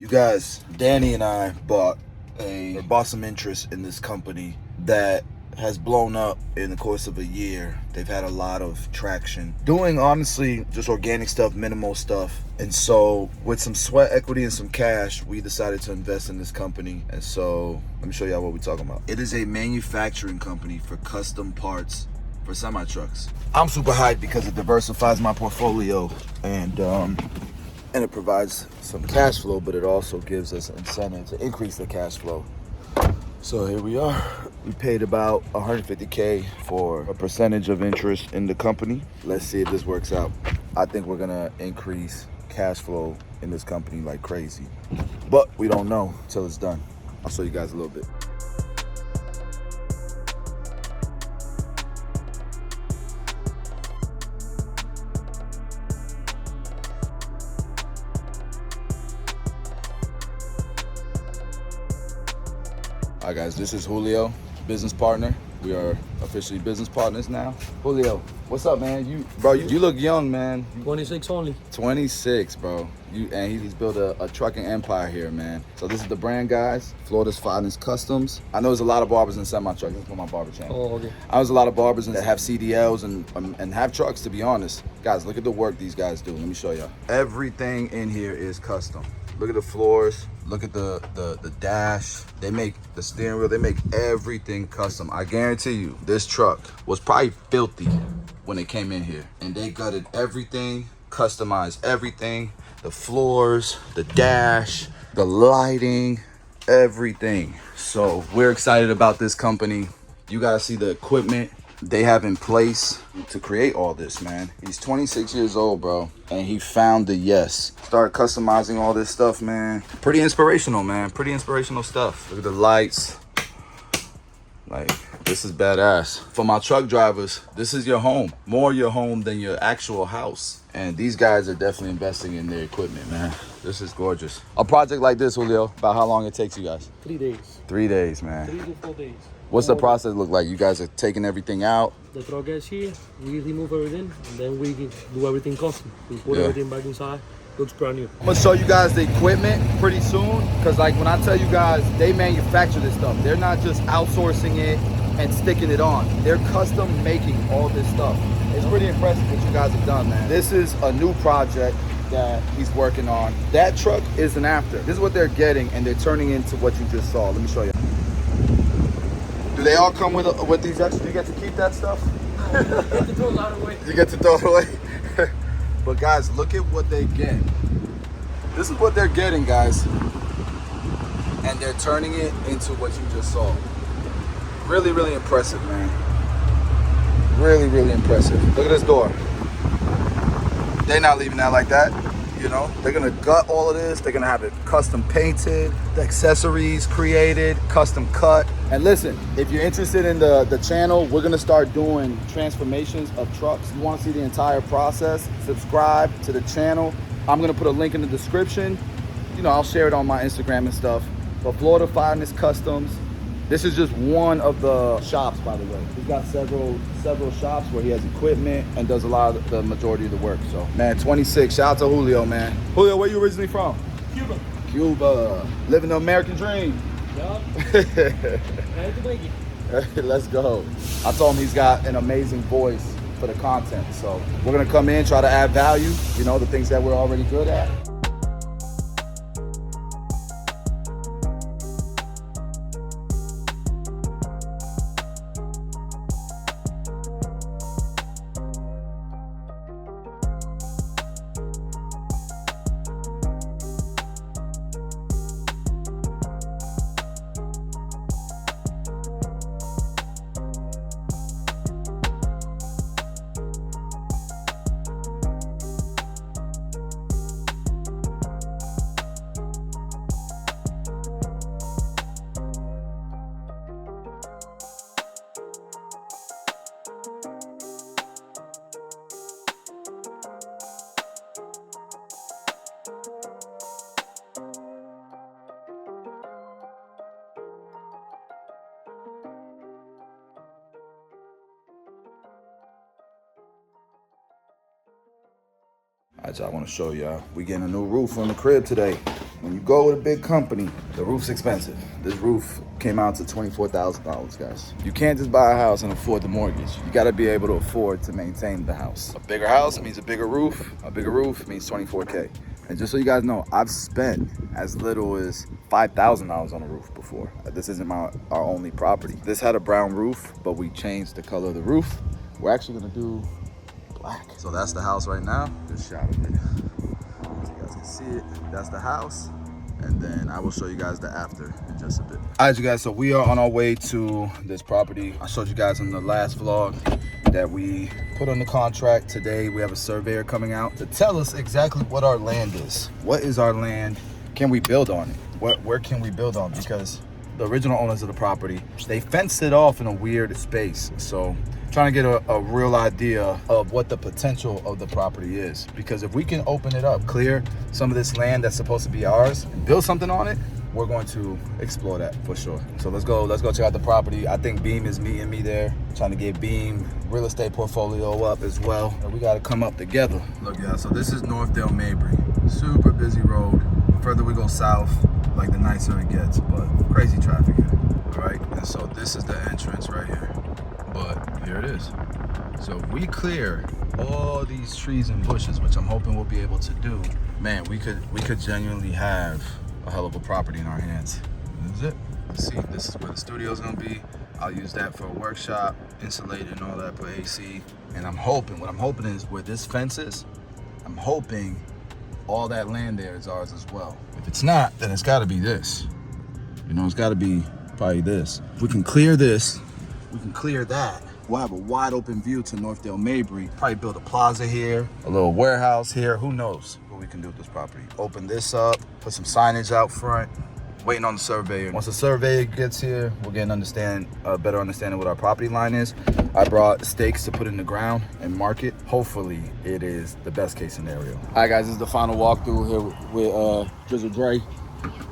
You guys, Danny and I bought some interest in this company that has blown up in the course of a year. They've had a lot of traction. Doing, honestly, just organic stuff, minimal stuff. And so with some sweat equity and some cash, we decided to invest in this company. And so let me show y'all what we're talking about. It is a manufacturing company for custom parts for semi-trucks. I'm super hyped because it diversifies my portfolio and it provides some cash flow, but it also gives us incentive to increase the cash flow. So here we are. We paid about $150K for a percentage of interest in the company. Let's see if this works out. I think we're gonna increase cash flow in this company like crazy, but we don't know until it's done. I'll show you guys a little bit. All right, guys, this is Julio, business partner. We are officially business partners now. Julio, what's up, man? You look young, man. 26 only. 26, bro. He's built a trucking empire here, man. So this is the brand, guys. Florida's Finest Customs. I know there's a lot of barbers in semi-trucks. This is for my barber channel. Oh, okay. I know there's a lot of barbers that have CDLs and have trucks, to be honest. Guys, look at the work these guys do. Let me show y'all. Everything in here is custom. Look at the floors. Look at the dash. They make the steering wheel. They make everything custom. I guarantee you, this truck was probably filthy when it came in here. And they gutted everything, customized everything. The floors, the dash, the lighting, everything. So we're excited about this company. You guys see the equipment they have in place to create all this, man. He's 26 years old, bro, and he found the yes. Started customizing all this stuff, man. Pretty inspirational, man. Pretty inspirational stuff. Look at the lights. Like, this is badass. For my truck drivers, this is your home. More your home than your actual house. And these guys are definitely investing in their equipment, man. This is gorgeous. A project like this, Julio, about how long it takes you guys? 3 days. 3 days, man. 3 to 4 days. What's the process look like? You guys are taking everything out? The truck gets here, we remove everything, and then we do everything custom. We put everything back inside. Looks brand new. I'm gonna show you guys the equipment pretty soon, because like when I tell you guys, they manufacture this stuff. They're not just outsourcing it and sticking it on. They're custom making all this stuff. It's pretty impressive what you guys have done, man. This is a new project that he's working on. That truck is an after. This is what they're getting, and they're turning into what you just saw. Let me show you. Do they all come with these extras? Do you get to keep that stuff? You get to throw a lot away. You get to throw it away? But guys, look at what they get. This is what they're getting, guys. And they're turning it into what you just saw. Really, really impressive, man. Really, really impressive. Look at this door. They're not leaving that like that. You know, they're gonna gut all of this. They're gonna have it custom painted, the accessories created, custom cut. And listen, if you're interested in the channel, we're gonna start doing transformations of trucks. You wanna see the entire process, subscribe to the channel. I'm gonna put a link in the description. You know, I'll share it on my Instagram and stuff. But Florida Finest Customs. This is just one of the shops, by the way. He's got several shops where he has equipment and does a lot of the majority of the work. So, man, 26. Shout out to Julio, man. Julio, where you originally from? Cuba. Cuba. Living the American dream. Yeah. Ready to make it. Let's go. I told him he's got an amazing voice for the content. So, we're going to come in, try to add value, you know, the things that we're already good at. All right, y'all, I want to show y'all. We getting a new roof on the crib today. when you go with a big company, the roof's expensive. This roof came out to $24,000, guys. You can't just buy a house and afford the mortgage. You gotta be able to afford to maintain the house. A bigger house means a bigger roof. A bigger roof means 24K. And just so you guys know, I've spent as little as $5,000 on a roof before. This isn't our only property. This had a brown roof, but we changed the color of the roof. We're actually gonna do black. So that's the house right now. Good shot of it. So you guys can see it. That's the house. And then I will show you guys the after in just a bit. All right, you guys, so we are on our way to this property. I showed you guys in the last vlog that we put on the contract. Today we have a surveyor coming out to tell us exactly what our land is. What is our land? Can we build on it? Where can we build on? Because the original owners of the property, they fenced it off in a weird space. So trying to get a real idea of what the potential of the property is. Because if we can open it up, clear some of this land that's supposed to be ours, and build something on it, we're going to explore that for sure. So let's go check out the property. I think Beam is meeting me there, trying to get Beam real estate portfolio up as well. And we gotta come up together. Look, y'all, so this is Northdale Mabry. Super busy road. The further we go south, like the nicer it gets, but crazy traffic here, all right? And so this is the entrance right here, but here it is. So if we clear all these trees and bushes, which I'm hoping we'll be able to do, man, we could genuinely have a hell of a property in our hands. This is it. See, this is where the studio is gonna be. I'll use that for a workshop, insulate it and all that, put AC. And what I'm hoping is where this fence is, I'm hoping all that land there is ours as well. If it's not, then it's gotta be this. You know, it's gotta be probably this. If we can clear this, we can clear that. We'll have a wide open view to Northdale Mabry. Probably build a plaza here, a little warehouse here. Who knows what we can do with this property. Open this up, put some signage out front, waiting on the surveyor. Once the surveyor gets here, we'll get a better understanding what our property line is. I brought stakes to put in the ground and mark it. Hopefully it is the best case scenario. All right, guys, this is the final walkthrough here with Drizzle Dre.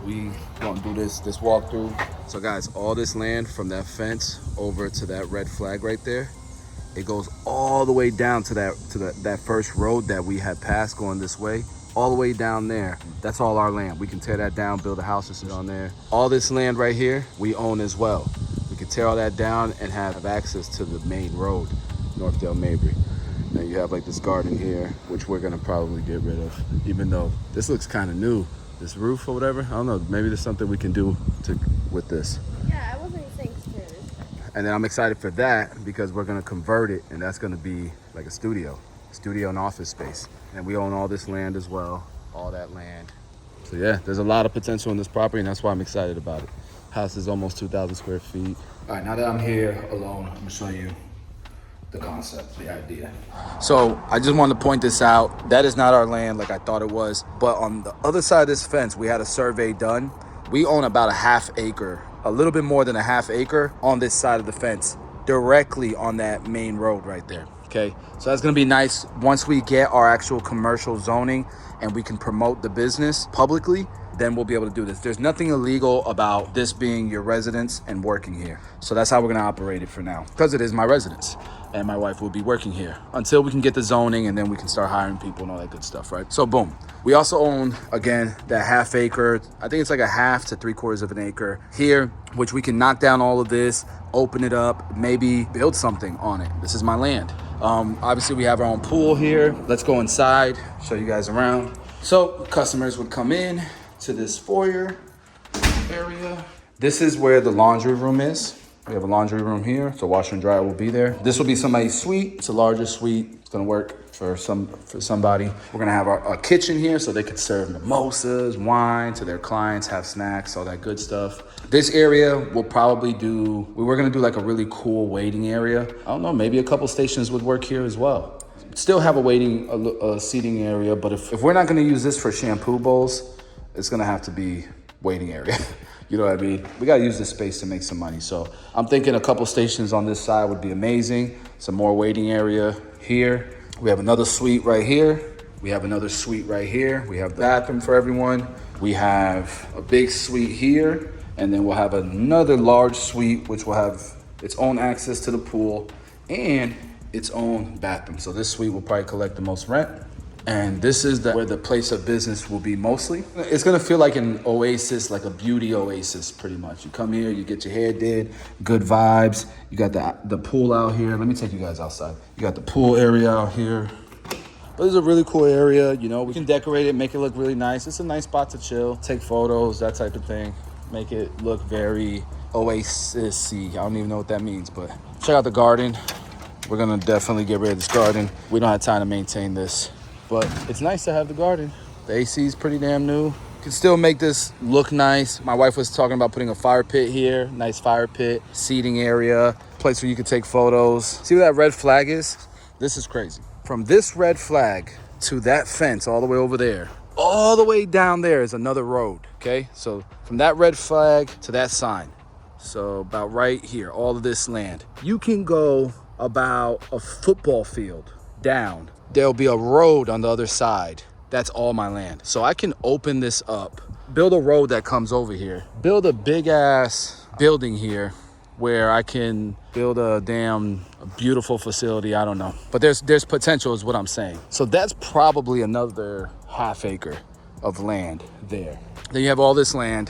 We gonna do this walkthrough. So guys, all this land from that fence over to that red flag right there, it goes all the way down to that first road that we had passed going this way, all the way down there. That's all our land. We can tear that down, build a house or sit on there. All this land right here, we own as well. We can tear all that down and have access to the main road, Northdale Mabry. Then you have like this garden here, which we're gonna probably get rid of, even though this looks kind of new. This roof or whatever, I don't know, maybe there's something we can do with this. Yeah, I wasn't saying stairs. And then I'm excited for that because we're gonna convert it and that's gonna be like a studio and office space. And we own all this land as well, all that land. So yeah, there's a lot of potential in this property and that's why I'm excited about it. House is almost 2,000 square feet. All right, now that I'm here alone, I'm gonna show you the concept, the idea. So I just wanted to point this out. That is not our land like I thought it was. But on the other side of this fence, we had a survey done. We own about a half acre, a little bit more than a half acre on this side of the fence, directly on that main road right there. Okay, so that's gonna be nice once we get our actual commercial zoning and we can promote the business publicly. Then we'll be able to do this. There's nothing illegal about this being your residence and working here. So that's how we're gonna operate it for now, because it is my residence and my wife will be working here until we can get the zoning and then we can start hiring people and all that good stuff, right? So boom. We also own, again, that half acre. I think it's like a half to 3/4 of an acre here, which we can knock down all of this, open it up, maybe build something on it. This is my land. Obviously we have our own pool here. Let's go inside, show you guys around. So customers would come in to this foyer area. This is where the laundry room is. We have a laundry room here, so washer and dryer will be there. This will be somebody's suite. It's a larger suite. It's gonna work for somebody. We're gonna have a kitchen here so they could serve mimosas, wine to their clients, have snacks, all that good stuff. This area we were gonna do like a really cool waiting area. I don't know, maybe a couple stations would work here as well. Still have a seating area, but if we're not gonna use this for shampoo bowls, it's gonna have to be waiting area. You know what I mean? We gotta use this space to make some money. So I'm thinking a couple stations on this side would be amazing. Some more waiting area here. We have another suite right here. We have another suite right here. We have the bathroom for everyone. We have a big suite here. And then we'll have another large suite, which will have its own access to the pool and its own bathroom. So this suite will probably collect the most rent. And this is where the place of business will be mostly. It's gonna feel like an oasis, like a beauty oasis, pretty much. You come here, you get your hair did, good vibes. You got the pool out here. Let me take you guys outside. You got the pool area out here. But it's a really cool area, you know. We can decorate it, make it look really nice. It's a nice spot to chill, take photos, that type of thing. Make it look very oasis-y. I don't even know what that means, but check out the garden. We're gonna definitely get rid of this garden. We don't have time to maintain this, but it's nice to have the garden. The AC is pretty damn new. Can still make this look nice. My wife was talking about putting a fire pit here, nice fire pit, seating area, place where you could take photos. See where that red flag is? This is crazy. From this red flag to that fence all the way over there, all the way down there is another road, okay? So from that red flag to that sign, so about right here, all of this land, you can go about a football field down. There'll be a road on the other side. That's all my land. So I can open this up, build a road that comes over here, build a big ass building here where I can build a beautiful facility. I don't know, but there's potential is what I'm saying. So that's probably another half acre of land there. Then you have all this land,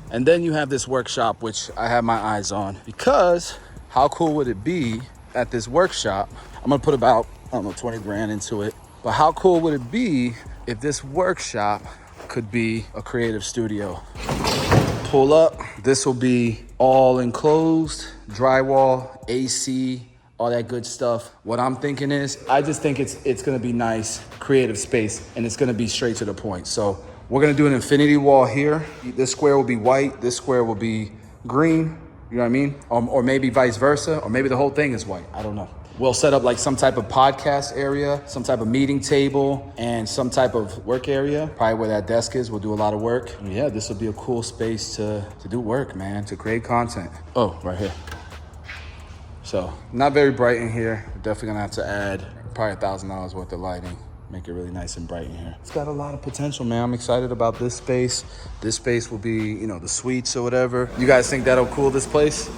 and then you have this workshop, which I have my eyes on, because how cool would it be at this workshop? I'm gonna put about, I don't know, 20 grand into it, but how cool would it be if this workshop could be a creative studio? Pull up, this will be all enclosed, drywall, AC, all that good stuff. What I'm thinking is, I just think it's gonna be nice, creative space, and it's gonna be straight to the point. So we're gonna do an infinity wall here. This square will be white, this square will be green, you know what I mean? Or maybe vice versa, or maybe the whole thing is white, I don't know. We'll set up like some type of podcast area, some type of meeting table, and some type of work area. Probably where that desk is, we'll do a lot of work. And yeah, this will be a cool space to do work, man, to create content. Oh, right here. So, not very bright in here. We're definitely gonna have to add probably $1,000 worth of lighting. Make it really nice and bright in here. It's got a lot of potential, man. I'm excited about this space. This space will be, you know, the suites or whatever. You guys think that'll cool this place?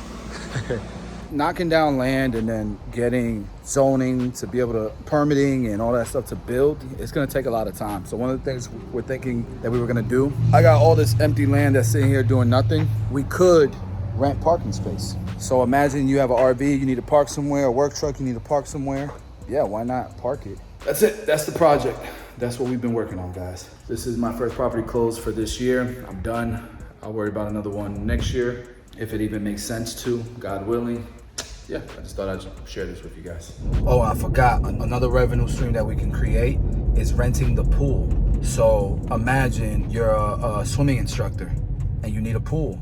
Knocking down land and then getting zoning to be able to permitting and all that stuff to build, it's gonna take a lot of time. So one of the things we're thinking that we were gonna do, I got all this empty land that's sitting here doing nothing. We could rent parking space. So imagine you have an RV, you need to park somewhere, a work truck, you need to park somewhere. Yeah, why not park it? That's it, that's the project. That's what we've been working on, guys. This is my first property closed for this year. I'm done. I'll worry about another one next year, if it even makes sense to, God willing. Yeah, I just thought I'd share this with you guys. Oh, I forgot, another revenue stream that we can create is renting the pool. So imagine you're a swimming instructor and you need a pool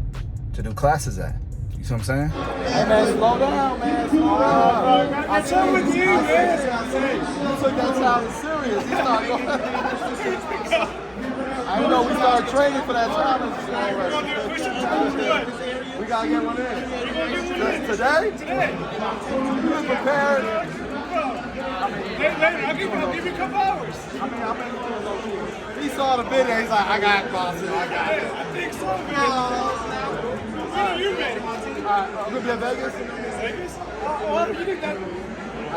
to do classes at. You see what I'm saying? Hey man, slow down, man, slow down. I chill with you, man. You took that challenge serious. He started going. I didn't know we started training for that challenge. We're gonna do a push-up. We gotta get one in. Today? Today. You was prepared. I'll give you a couple hours. He saw the video. He's like, I got it, boss. I got it. I think so, man. When are you ready? Alright, I'm gonna be in Vegas. Vegas? Oh, you think that? I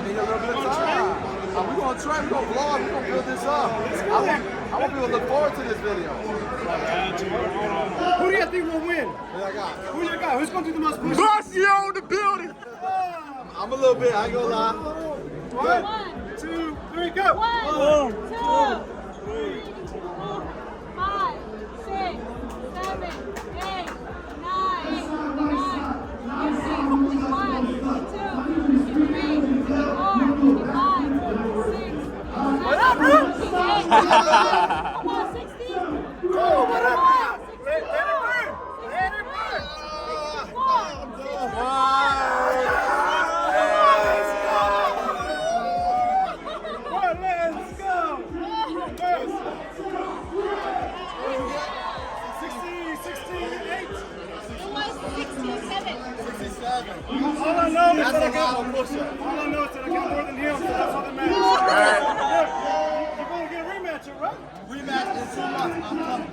need a little bit of time. We're gonna try, we're gonna vlog, we're gonna build this up. I want people to look forward to this video. Who do you think will win? Who I got? Who you got? Who's gonna do the most push-ups? Bossio in the building! I'm a little bit, I ain't gonna lie. 1, 2, 3, go! 1, 2, 3, 4, 5, 6, 7, 8, 9, what up, bro? Come on, 60. Oh, what up, bro? Let it burn. Let it burn. 64. Let's go. 68. It was 67. 67. All I know is that I got more than him, so that's all that matters. You're going to get a rematch, right? Rematch in 2 months. I'm coming.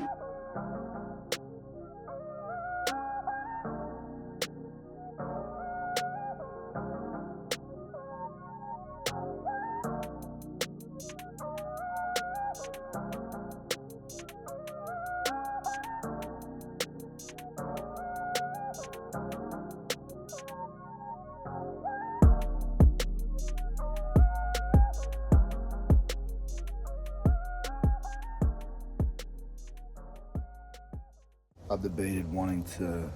I've debated wanting to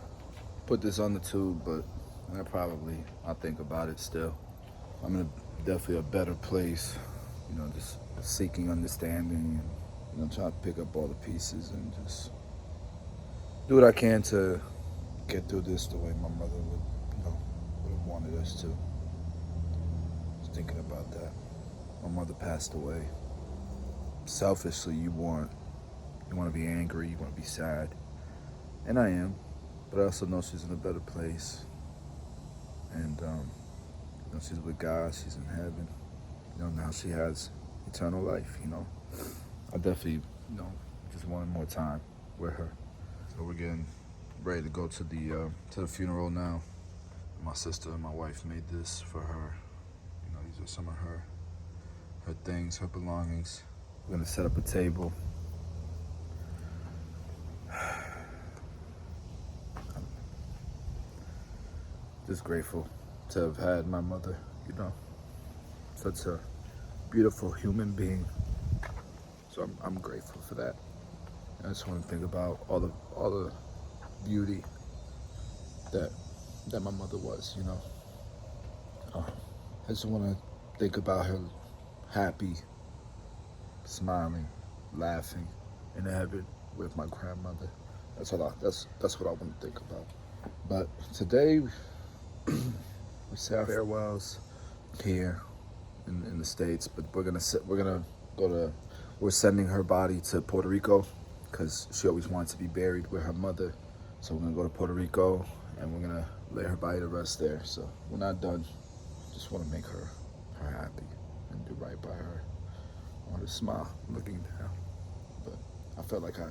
put this on the tube, but I'll think about it still. I'm in definitely a better place, just seeking understanding and, trying to pick up all the pieces and just do what I can to get through this the way my mother would have wanted us to. Just thinking about that. My mother passed away. Selfishly, you want to be angry, you want to be sad. And I am, but I also know she's in a better place. And she's with God, she's in heaven. Now she has eternal life, I definitely, just wanted more time with her. So we're getting ready to go to the funeral now. My sister and my wife made this for her. These are some of her things, her belongings. We're gonna set up a table. I'm just grateful to have had my mother, such a beautiful human being. So I'm grateful for that. I just want to think about all the beauty that my mother was, I just want to think about her happy, smiling, laughing in heaven with my grandmother. That's what I want to think about. But today we say our farewells here in the States, but we're sending her body to Puerto Rico because she always wanted to be buried with her mother. So we're gonna go to Puerto Rico and we're gonna lay her body to rest there. So we're not done. Just want to make her happy and do right by her. I want her to smile looking down. But I felt like I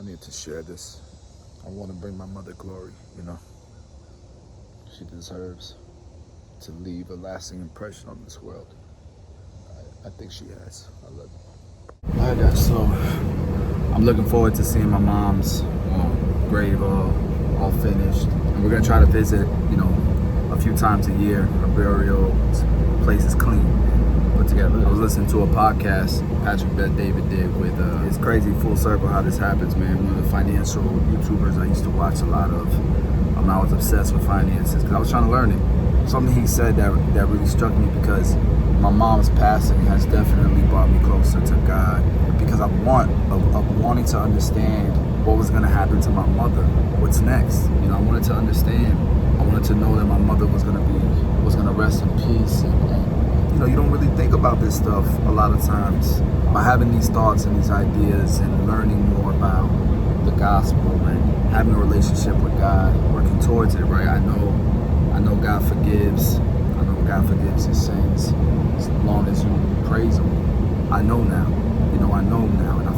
need to share this. I want to bring my mother glory, She deserves to leave a lasting impression on this world. I think she has. I love it. All right, guys, so I'm looking forward to seeing my mom's grave all finished. And we're gonna try to visit, a few times a year. Her burial place is clean, put together. I was listening to a podcast Patrick Bet David did with, it's crazy full circle how this happens, man. One of the financial YouTubers I used to watch a lot of. I was obsessed with finances because I was trying to learn it. Something he said that really struck me because my mom's passing has definitely brought me closer to God because of wanting to understand what was going to happen to my mother, what's next. I wanted to understand. I wanted to know that my mother was going to rest in peace. And you don't really think about this stuff a lot of times. By having these thoughts and these ideas and learning more about the gospel and having a relationship with God, working towards it, right? I know God forgives. I know God forgives his sins as long as you praise him. I know now. And I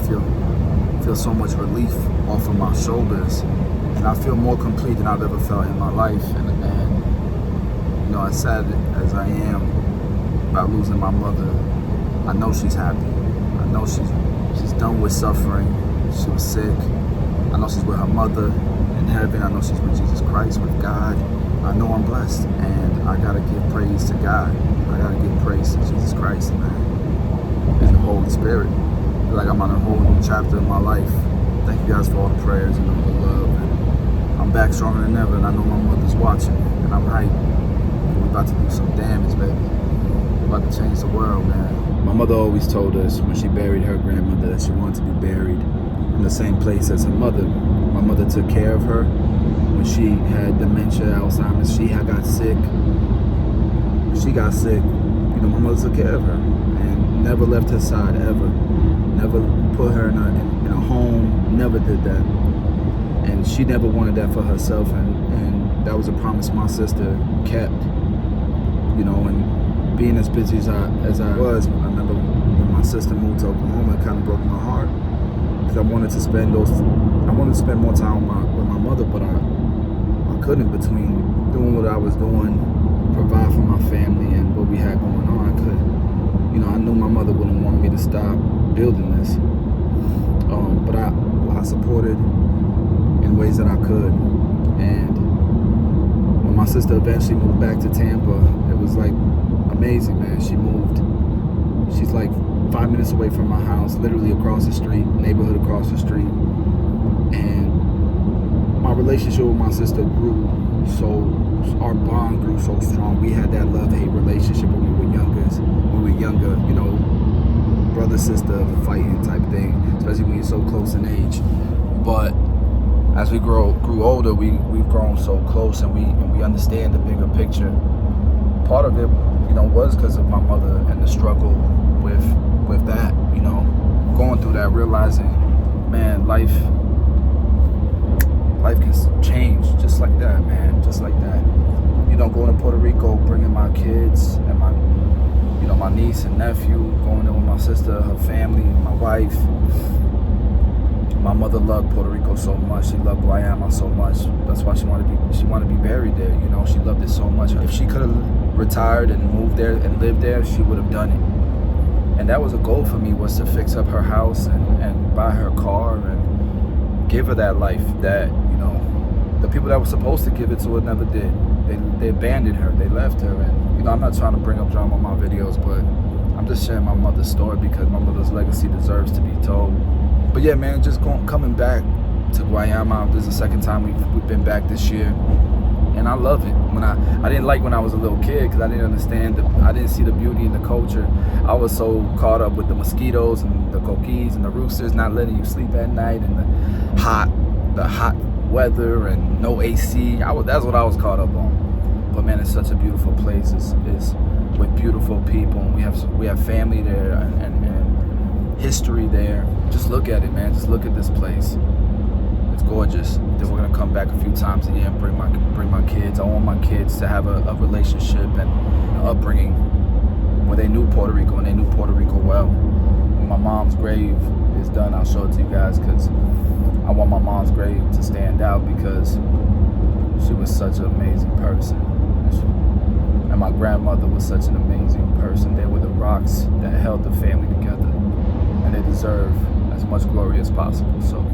feel so much relief off of my shoulders, and I feel more complete than I've ever felt in my life. And as sad as I am about losing my mother, I know she's happy. I know she's done with suffering. She was sick. I know she's with her mother in heaven. I know she's with Jesus Christ, with God. I know I'm blessed, and I gotta give praise to God. I gotta give praise to Jesus Christ, man, and the Holy Spirit. I feel like I'm on a whole new chapter in my life. Thank you guys for all the prayers and all the love. And I'm back stronger than ever, and I know my mother's watching, and I'm hyped. We're about to do some damage, baby. We're about to change the world, man. My mother always told us when she buried her grandmother that she wanted to be buried in the same place as her mother. My mother took care of her when she had dementia, Alzheimer's. She got sick. She got sick. My mother took care of her and never left her side ever. Never put her in a home. Never did that. And she never wanted that for herself. And that was a promise my sister kept. And being as busy as I was, I remember when my sister moved to Oklahoma, it kind of broke my heart. Because I wanted to spend more time with my mother, but I couldn't, between doing what I was doing, provide for my family and what we had going on. I knew my mother wouldn't want me to stop building this, but I supported in ways that I could. And when my sister eventually moved back to Tampa, it was like amazing, man. She moved. She's like 5 minutes away from my house, literally across the street, neighborhood across the street. And my relationship with my sister grew our bond grew so strong. We had that love-hate relationship when we were younger, you know, brother-sister fighting type thing, especially when you're so close in age. But as we grew older, we've grown so close, and we understand the bigger picture. Part of it, you know, was because of my mother and the struggle with that, you know, going through that, realizing, man, life can change just like that, man, just like that. You know, going to Puerto Rico, bringing my kids and my niece and nephew, going there with my sister, her family, my wife. My mother loved Puerto Rico so much. She loved Guayama so much. That's why she wanted to be buried there. You know, she loved it so much. If she could have retired and moved there and lived there, she would have done it. And that was a goal for me, was to fix up her house and buy her car and give her that life that, you know, the people that were supposed to give it to her never did. They abandoned her. They left her. And, you know, I'm not trying to bring up drama on my videos, but I'm just sharing my mother's story because my mother's legacy deserves to be told. But yeah, man, just coming back to Guayama. This is the second time we've been back this year, and I love it. When I didn't like when I was a little kid because I didn't understand. I didn't see the beauty in the culture. I was so caught up with the mosquitoes and the coquis and the roosters not letting you sleep at night, and the hot weather and no AC. That's what I was caught up on. But man, it's such a beautiful place. It's with beautiful people. We have family there and history there. Just look at it, man. Just look at this place. It's gorgeous. Then we're gonna come back a few times a year and bring my kids. I want my kids to have a relationship and an upbringing where they knew Puerto Rico and they knew Puerto Rico well. When my mom's grave is done, I'll show it to you guys because I want my mom's grave to stand out because she was such an amazing person. And my grandmother was such an amazing person. They were the rocks that held the family together. And they deserve as much glory as possible. So